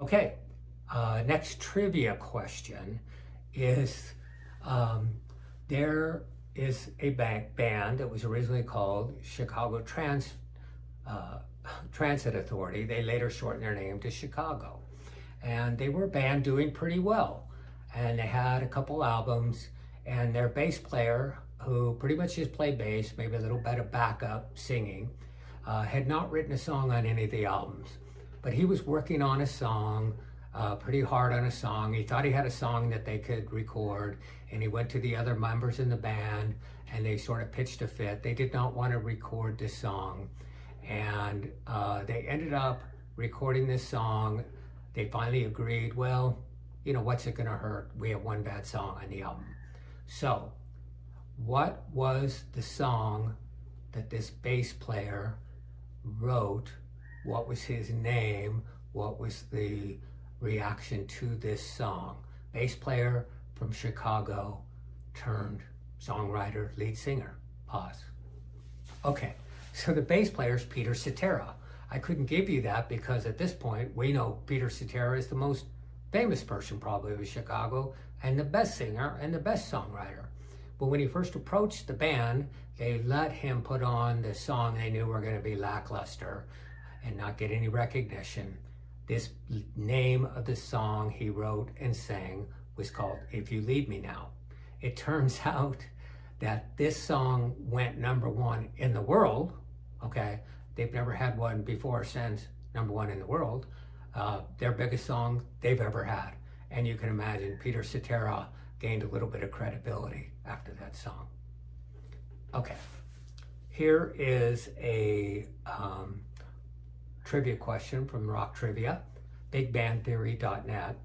Okay, next trivia question is there is a band that was originally called Chicago Transit Authority. They later shortened their name to Chicago. And they were a band doing pretty well. And they had a couple albums, and their bass player, who pretty much just played bass, maybe a little bit of backup singing, had not written a song on any of the albums. But he was working on a song, pretty hard on a song. He thought he had a song that they could record, and he went to the other members in the band, and they sort of pitched a fit. They did not want to record this song, and they ended up recording this song. They finally agreed, well, you know, what's it gonna hurt? We have one bad song on the album. So, what was the song that this bass player wrote? What was his name? What was the reaction to this song? Bass player from Chicago turned songwriter, lead singer. Pause. Okay, so the bass player is Peter Cetera. I couldn't give you that because at this point we know Peter Cetera is the most famous person probably of Chicago and the best singer and the best songwriter. But when he first approached the band, they let him put on the song they knew were going to be lackluster and not get any recognition. This name of the song he wrote and sang was called If You Leave Me Now. It turns out that this song went #1 in the world, okay? They've never had one before or since #1 in the world. Their biggest song they've ever had. And you can imagine Peter Cetera gained a little bit of credibility after that song. Okay, here is a trivia question from Rock Trivia, bigbandtheory.net.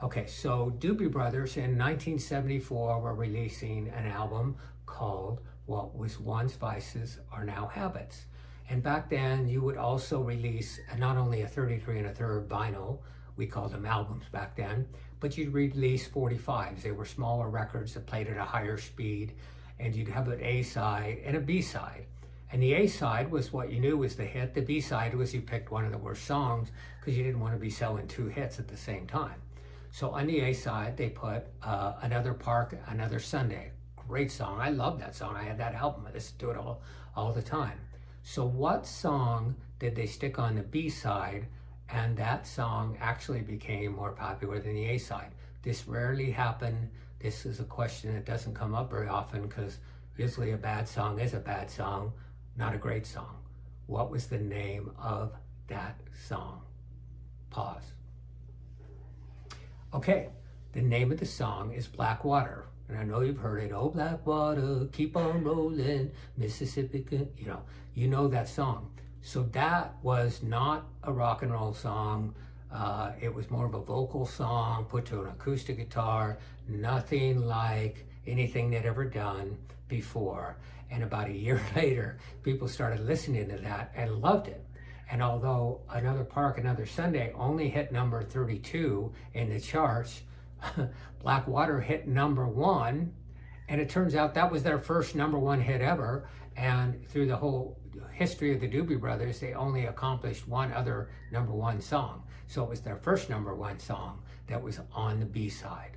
Okay, so Doobie Brothers in 1974 were releasing an album called What Was Once Vices Are Now Habits. And back then you would also release not only a 33 1/3 vinyl, we called them albums back then, but you'd release 45s. They were smaller records that played at a higher speed, and you'd have an A side and a B side. And the A side was what you knew was the hit. The B side was you picked one of the worst songs because you didn't want to be selling 2 hits at the same time. So on the A side, they put Another Park, Another Sunday. Great song. I love that song. I had that album. I listened to it all the time. So what song did they stick on the B side, and that song actually became more popular than the A side? This rarely happened. This is a question that doesn't come up very often because usually a bad song is a bad song, not a great song. What was the name of that song? Pause. Okay, the name of the song is Black Water. And I know you've heard it. Oh, black water, keep on rolling, Mississippi. You know that song. So that was not a rock and roll song. It was more of a vocal song put to an acoustic guitar, nothing like anything they'd ever done before. And about a year later, people started listening to that and loved it. And although Another Park, Another Sunday only hit number 32 in the charts, Black Water hit #1, and it turns out that was their first #1 hit ever. And through the whole history of the Doobie Brothers, they only accomplished one other #1 song. So it was their first #1 song that was on the B side.